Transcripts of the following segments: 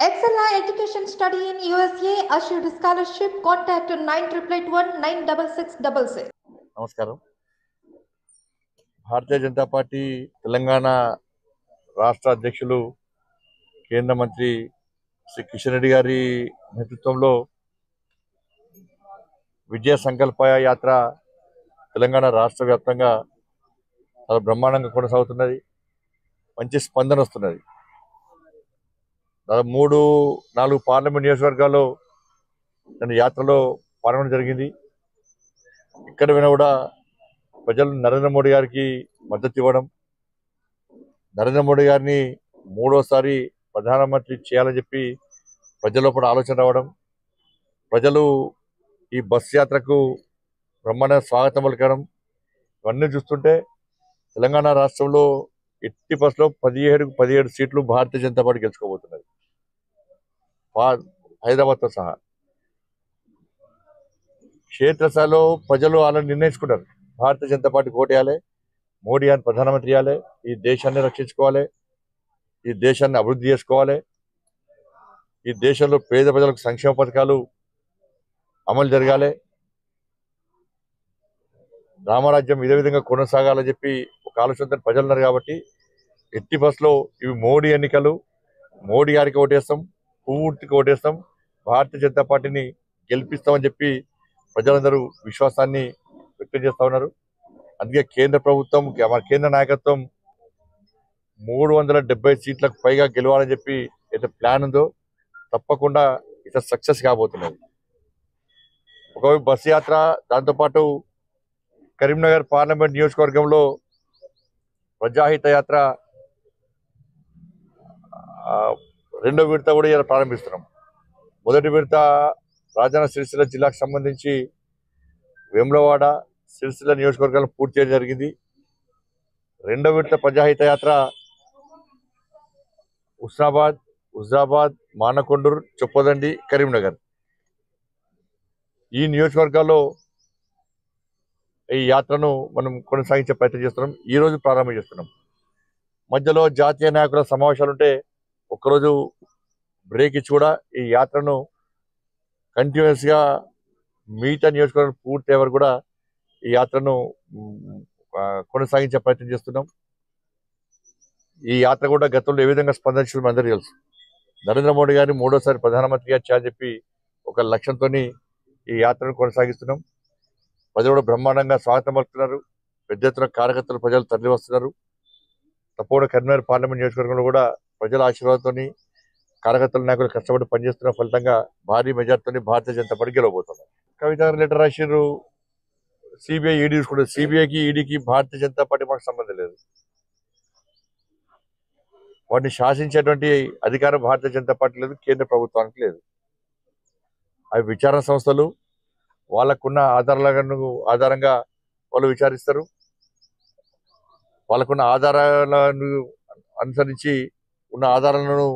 Excella Education Study in USA assured scholarship. Contact 9881 నమస్కారం. Bharatiya Janata party Telangana రాష్ట్ర అధ్యక్షులు కేంద్ర మంత్రి శ్రీ కిషన్ రెడ్డి గారి నేతృత్వంలో విజయ సంకల్ప యాత్ర తెలంగాణ రాష్ట్ర వ్యాప్తంగా చాలా బ్రహ్మాండంగా కొనసాగుతున్నది. మంచి స్పందన వస్తున్నది. దాదాపు 3-4 పార్లమెంట్ నియోజకవర్గాల్లో యాత్రలో పాల్గొనడం జరిగింది. ఇక్కడ వినా కూడా ప్రజలు నరేంద్ర మోడీ గారికి మద్దతు ఇవ్వడం, నరేంద్ర మోడీ గారిని మూడోసారి ప్రధానమంత్రి చేయాలని చెప్పి ప్రజల్లో కూడా ఆలోచన రావడం, ప్రజలు ఈ బస్ యాత్రకు బ్రహ్మాండ స్వాగతం పలకడం, ఇవన్నీ చూస్తుంటే తెలంగాణ రాష్ట్రంలో ఎట్టి బస్సులో 17 సీట్లు భారతీయ జనతా పార్టీ గెలుచుకోబోతున్నది, హైదరాబాద్తో సహా. క్షేత్రస్థాయిలో ప్రజలు అలా నిర్ణయించుకుంటారు, భారతీయ జనతా పార్టీకి ఓటేయాలి, మోడీ గారిని ప్రధానమంత్రి చేయాలి, ఈ దేశాన్ని రక్షించుకోవాలి, ఈ దేశాన్ని అభివృద్ధి చేసుకోవాలి, ఈ దేశంలో పేద ప్రజలకు సంక్షేమ పథకాలు అమలు జరగాలి, రామరాజ్యం ఇదే విధంగా కొనసాగాలని చెప్పి ఒక ఆలోచనతో ప్రజలు ఉన్నారు. కాబట్టి ఎట్టి బస్సులో ఇవి మోడీ ఎన్నికలు, మోడీ గారికి ఓటేస్తాం, పూర్తిగా ఓటేస్తాం, భారతీయ జనతా పార్టీని గెలిపిస్తామని చెప్పి ప్రజలందరూ విశ్వాసాన్ని వ్యక్తం చేస్తూ ఉన్నారు. అందుకే కేంద్ర ప్రభుత్వం, మన కేంద్ర నాయకత్వం 370 సీట్లకు పైగా గెలవాలని చెప్పి అయితే ప్లాన్ ఉందో తప్పకుండా ఇక సక్సెస్ కాబోతున్నది. ఒకవైపు బస్సు యాత్ర, దాంతోపాటు కరీంనగర్ పార్లమెంట్ నియోజకవర్గంలో ప్రజాహిత యాత్ర రెండో విడత కూడా ఇలా ప్రారంభిస్తున్నాం. మొదటి విడత రాజన్న సిరిసిల్ల జిల్లాకు సంబంధించి వేములవాడ, సిరిసిల్ల నియోజకవర్గాలను పూర్తి చేయడం జరిగింది. రెండో విడత ప్రజాహిత యాత్ర హుజరాబాద్, మానకొండూరు, చొప్పదండి, కరీంనగర్ ఈ నియోజకవర్గాల్లో ఈ యాత్రను మనం కొనసాగించే ప్రయత్నం చేస్తున్నాం. ఈ రోజు ప్రారంభం చేస్తున్నాం. మధ్యలో జాతీయ నాయకుల సమావేశాలు ఉంటే ఒక్కరోజు బ్రేక్ ఇచ్చి కూడా ఈ యాత్రను కంటిన్యూస్గా మిగతా నియోజకవర్గం పూర్తి అయ్యే వరకు కూడా ఈ యాత్రను కొనసాగించే ప్రయత్నం చేస్తున్నాం. ఈ యాత్ర కూడా గతంలో ఏ విధంగా స్పందించడం అందరికీ తెలుసు. నరేంద్ర మోడీ గారిని మూడోసారి ప్రధానమంత్రిగా చేయాలని చెప్పి ఒక లక్ష్యంతో ఈ యాత్రను కొనసాగిస్తున్నాం. ప్రజలు కూడా బ్రహ్మాండంగా స్వాగతం పలుకుతున్నారు. పెద్ద ఎత్తున కార్యకర్తలు ప్రజలు తరలి వస్తున్నారు. తప్పకుండా కరీంనగర్ పార్లమెంట్ నియోజకవర్గంలో కూడా ప్రజల ఆశీర్వాదంతో కార్యకర్తల నాయకులు కష్టపడి పనిచేస్తున్న ఫలితంగా భారీ మెజార్టీతో భారతీయ జనతా పార్టీ గెలవబోతున్నారు. కవిత గారు లెటర్ రాసిర్రు, సిబిఐ, ఈడీ చూసుకుంటారు. సిబిఐకి, ఈడీకి భారతీయ జనతా పార్టీ మాకు సంబంధం లేదు. వాటిని శాసించేటువంటి అధికారం భారతీయ జనతా పార్టీ లేదు, కేంద్ర ప్రభుత్వానికి లేదు. అవి విచారణ సంస్థలు, వాళ్ళకున్న ఆధారంగా వాళ్ళు విచారిస్తారు. వాళ్ళకున్న ఆధారాలను అనుసరించి ఉన్న ఆధారాలను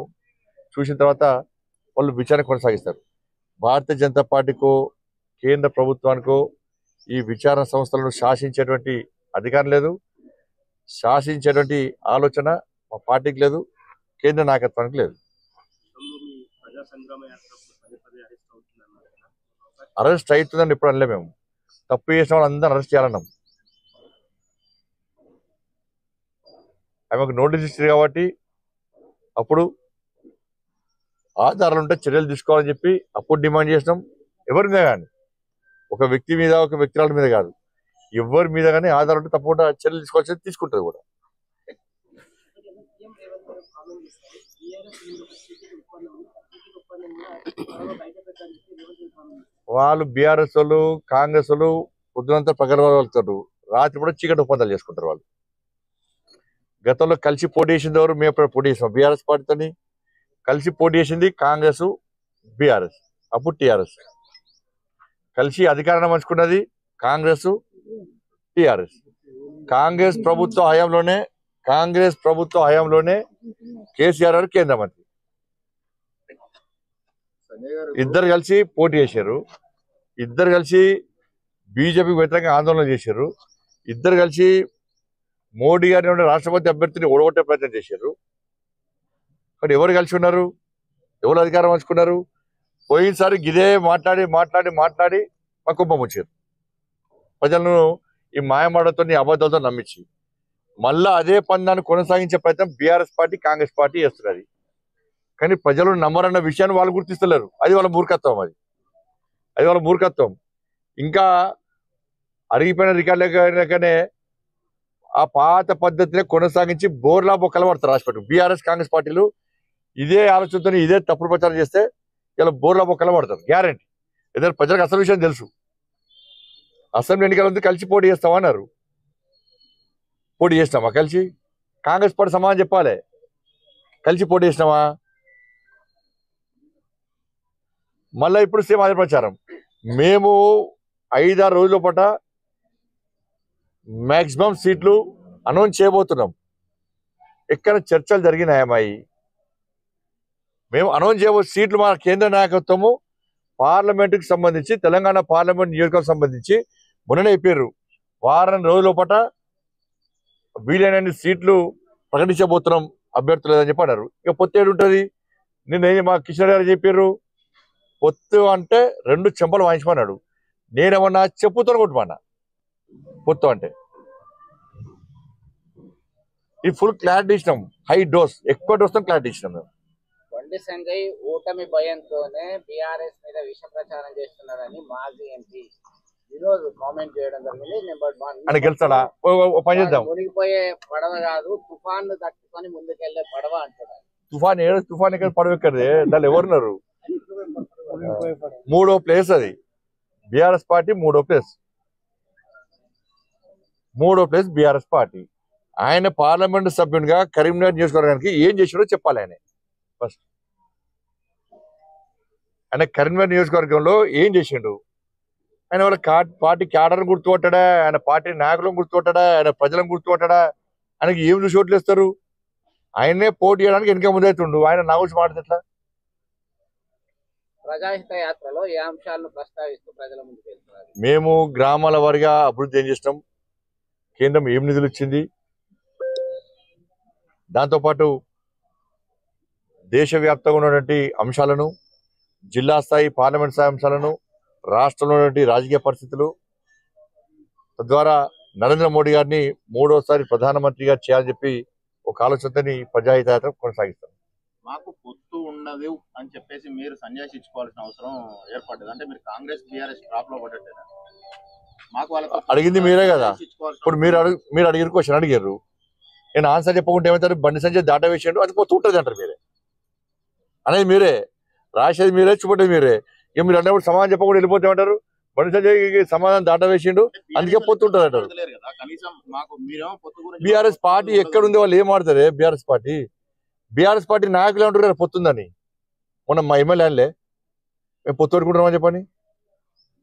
చూసిన తర్వాత వాళ్ళు విచారణ కొనసాగిస్తారు. భారతీయ జనతా పార్టీకో కేంద్ర ప్రభుత్వానికో ఈ విచారణ సంస్థలను శాసించేటువంటి అధికారం లేదు, శాసించేటువంటి ఆలోచన మా పార్టీకి లేదు, కేంద్ర నాయకత్వానికి లేదు. అరెస్ట్ అవుతుందని ఎప్పుడు అనలే. మేము తప్పు చేసిన వాళ్ళు అందరూ అరెస్ట్ చేయాలన్నాం. ఆమెకు నోటీస్ ఇచ్చారు కాబట్టి అప్పుడు ఆధారాలు ఉంటే చర్యలు తీసుకోవాలని చెప్పి అప్పుడు డిమాండ్ చేసినాం. ఎవరి మీద కానీ, ఒక వ్యక్తి మీద, ఒక వ్యక్తుల మీద కాదు, ఎవరి మీద కానీ ఆధారాలు ఉంటే తప్పకుండా చర్యలు తీసుకోవాల్సి తీసుకుంటుంది కూడా. వాళ్ళు బీఆర్ఎస్ వాళ్ళు, కాంగ్రెస్ వాళ్ళు పొద్దునంతా పగలగలుగుతారు, రాత్రి కూడా చీకటి ఒప్పందాలు చేసుకుంటారు. వాళ్ళు గతంలో కలిసి పోటీ చేసింది ఎవరు? మేము ఎప్పుడు పోటీ చేసాం బీఆర్ఎస్ పార్టీతో కలిసి పోటీ చేసింది కాంగ్రెస్, బీఆర్ఎస్, అప్పుడు టీఆర్ఎస్. కలిసి అధికారాన్ని పంచుకున్నది కాంగ్రెస్, టీఆర్ఎస్. కాంగ్రెస్ ప్రభుత్వ హయాంలోనే కేసీఆర్ గారు కేంద్ర మంత్రి. ఇద్దరు కలిసి పోటీ చేశారు, ఇద్దరు కలిసి బీజేపీకి వ్యతిరేకంగా ఆందోళన చేశారు, ఇద్దరు కలిసి మోడీ గారిని రాష్ట్రపతి అభ్యర్థిని ఓడగొట్టే ప్రయత్నం చేశారు. కానీ ఎవరు కలిసి ఉన్నారు? ఎవరు అధికారం పంచుకున్నారు? పోయినసారి గిదే మాట్లాడి మాట్లాడి మాట్లాడి మా కుంభం వచ్చారు. ప్రజలను ఈ మాయమాటతో అబద్ధాలతో నమ్మించి మళ్ళా అదే పందాన్ని కొనసాగించే ప్రయత్నం బీఆర్ఎస్ పార్టీ కాంగ్రెస్ పార్టీ చేస్తున్నది. కానీ ప్రజలు నమ్మరన్న విషయాన్ని వాళ్ళు గుర్తిస్తలేరు. అది వాళ్ళ మూర్ఖత్వం. అది వాళ్ళ మూర్ఖత్వం. ఇంకా అరిగిపోయిన రికార్డులకనే ఆ పాత పద్ధతిని కొనసాగించి బోర్లా బొక్కలు పడతారు రాష్ట్రపతి. బీఆర్ఎస్ కాంగ్రెస్ పార్టీలు ఇదే ఆలోచనతో ఇదే తప్పుడు ప్రచారం చేస్తే ఇలా బోర్లా బొక్కలు పడతారు గ్యారంటీ. ఏదైనా ప్రజలకు అసలు విషయం తెలుసు. అసెంబ్లీ ఎన్నికలంతా కలిసి పోటీ చేస్తామన్నారు. పోటీ చేసినామా? కలిసి కాంగ్రెస్ పార్టీ సమాధానం చెప్పాలి. కలిసి పోటీ చేసినామా? మళ్ళీ ఇప్పుడు సేమ్ అదే ప్రచారం. మేము 5-6 రోజుల పాట మ్యాక్సిమం సీట్లు అనౌన్స్ చేయబోతున్నాం. ఎక్కడ చర్చలు జరిగినాయమ్మాయి? మేము అనౌన్స్ చేయబో సీట్లు మా కేంద్ర నాయకత్వము పార్లమెంటుకి సంబంధించి తెలంగాణ పార్లమెంట్ నియోజకవర్గం సంబంధించి మొన్ననే చెప్పారు. వారం రోజుల పాట వీలైనన్ని సీట్లు ప్రకటించబోతున్నాం అభ్యర్థులు అని చెప్పి అన్నారు. ఇక పొత్తు ఏడు ఉంటుంది? నిన్న మా కిషన్ గారు చెప్పారు పొత్తు అంటే 2 చెంపలు వాయించమన్నాడు. నేనేమన్నా చెప్పుతో కొట్టుమన్నా. పొత్తు అంటే ఈ ఫుల్ క్లారిటీ ఇచ్చినాం. హై డోస్, ఎక్కువ డోస్తో క్లారిటీ ఇచ్చినాం మేము. బండి సంజయ్ ఓటమి భయంతోనే బీఆర్ఎస్ మీద విష ప్రచారం చేస్తున్నారని మాజీ ఎంపీ ఈరోజు కామెంట్ చేయడం జరిగింది. నెంబర్ 1 అని గెలుస్తాడా? పని చేద్దాం. మునిగిపోయే పడవ కాదు, తుఫాన్ను తట్టుకొని ముందుకెళ్లే పడవ అంటున్నారు. తుఫాన్ ఎక్కడ పడవ ఎక్కడది? దాన్ని ఎవరున్నారు? 3వ ప్లేస్ అది. బీఆర్ఎస్ పార్టీ 3వ ప్లేస్. 3వ ప్లేస్ బీఆర్ఎస్ పార్టీ. ఆయన పార్లమెంటు సభ్యునిగా కరీంనగర్ నియోజకవర్గానికి ఏం చేసాడో చెప్పాలి. ఆయన ఫస్ట్ ఆయన కరీంనగర్ నియోజకవర్గంలో ఏం చేసిండు? ఆయన వాళ్ళ పార్టీ క్యాడర్ని గుర్తుపట్టాడా? ఆయన పార్టీ నాయకులను గుర్తుపట్టాడా? ఆయన ప్రజలను గుర్తుపట్టాడా? ఆయనకి ఏం చూసి ఓట్లు వేస్తారు? ఆయనే పోటీ చేయడానికి వెనక ముందైతుండు. ఆయన నా గురించి మాట్లాడితే ఎట్లా? ప్రజాహిత యాత్రలో ఏ అంశాలను ప్రస్తావిస్తూ ప్రజల ముందుకు వెళ్తున్నారు? మేము గ్రామాల వారిగా అభివృద్ధి ఏం చేసినాం, కేంద్రం ఏం నిధులు ఇచ్చింది, దాంతోపాటు దేశవ్యాప్తంగా ఉన్నటువంటి అంశాలను, జిల్లా స్థాయి పార్లమెంట్ స్థాయి అంశాలను, రాష్ట్రంలో ఉన్నటువంటి రాజకీయ పరిస్థితులు, తద్వారా నరేంద్ర మోడీ గారిని 3వసారి ప్రధానమంత్రిగా చేయాలని చెప్పి ఒక ఆలోచనని ప్రజాహిత యాత్ర కొనసాగిస్తాం. మాకు పొత్తు ఉండదు అని చెప్పేసి మీరు సన్యాసి ఇచ్చుకోవాల్సిన అవసరం ఏర్పడ్డది. అంటే మీరు కాంగ్రెస్ బీఆర్ఎస్ డ్రాప్ లో పడ్డట్టేనా? మాకు వాళ్ళకి అడిగింది మీరే కదా. ఇప్పుడు మీరు అడిగిన క్వశ్చన్ అడిగారు, నేను ఆన్సర్ చెప్పకుండా ఏమవుతారు? బండి సంజయ్ దాటా వేసాడు, అది పొత్తు ఉంటుంది అంటారు మీరే. అనేది మీరే, రాసేది మీరే, చూపేది మీరే. ఇక మీరు అన్నప్పుడు సమాధానం చెప్పకుండా వెళ్ళిపోతే ఏమంటారు? బండి సంజయ్ సమాధానం దాటా వేసిండు, అందుకే పొత్తు ఉంటుంది అంటారు. బీఆర్ఎస్ పార్టీ ఎక్కడుంది? వాళ్ళు ఏం ఆడతారే? బీఆర్ఎస్ పార్టీ నాయకులు అంటారు కదా పొత్తుందని. మొన్న మా ఎమ్మెల్యేలే మేము పొత్తు పెట్టుకుంటున్నామని చెప్పని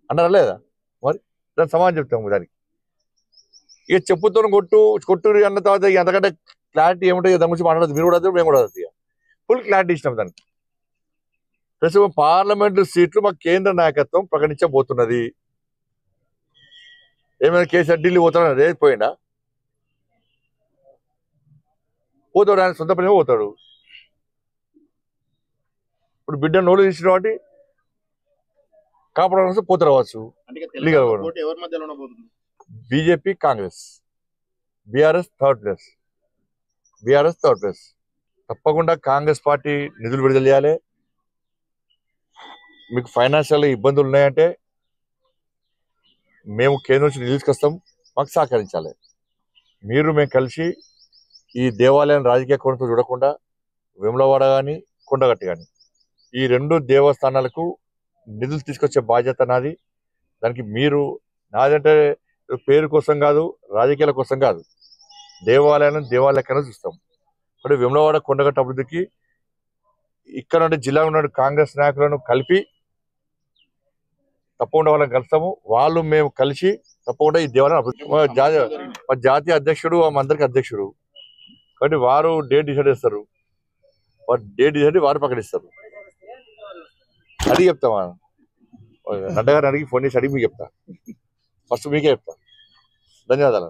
అన్నారా లేదా? మరి దాని సమాధానం చెప్తాము దానికి. ఇక చెప్పుతో కొట్టు అన్న తర్వాత ఎంతకంటే క్లారిటీ ఏముంటుంది దాని గురించి మాట్లాడదు. మీరు కూడా మేము కూడా ఇక ఫుల్ క్లారిటీ ఇచ్చినాం దానికి. ప్రస్తుతం పార్లమెంటు సీట్లు మా కేంద్ర నాయకత్వం ప్రకటించబోతున్నది. ఏమైనా కేసీఆర్ ఢిల్లీ పోతాడు, పోయిందా? పోతాడు, ఆయన సొంత పని పోతాడు. ఇప్పుడు బిడ్డ నోలు తీసిన వాటి కాపాడడం పోతారు అవ్వచ్చు. BJP Congress, BRS third place. తప్పకుండా కాంగ్రెస్ పార్టీ నిధులు విడుదల చేయాలి. మీకు ఫైనాన్షియల్ ఇబ్బందులు ఉన్నాయంటే మేము కేంద్రం నుంచి నిధులు తీసుకొస్తాం, మాకు సహకరించాలి. మేము కలిసి ఈ దేవాలయం రాజకీయ కోణంతో చూడకుండా వేములవాడ కానీ కొండగట్టు కానీ ఈ 2 దేవస్థానాలకు నిధులు తీసుకొచ్చే బాధ్యత నాది. దానికి మీరు నాదంటే పేరు కోసం కాదు, రాజకీయాల కోసం కాదు, దేవాలయాలను చూస్తాం. ఇప్పుడు వేములవాడ కొండగట్టు అభివృద్ధికి ఇక్కడ నుండి జిల్లాలో ఉన్న కాంగ్రెస్ నాయకులను కలిపి తప్పకుండా వాళ్ళని కలుస్తాము. వాళ్ళు మేము కలిసి తప్పకుండా ఈ దేవాలయం మా జాతీయ అధ్యక్షుడు, మా అందరికి అధ్యక్షుడు కాబట్టి వారు డేట్ డిసైడ్ చేస్తారు. వారు ప్రకటిస్తారు. అడిగి చెప్తామా? నడ్డా గారిని అడిగి ఫోన్ చేసి అడిగి మీకు చెప్తా. ఫస్ట్ మీకే చెప్తా. ధన్యవాదాలు.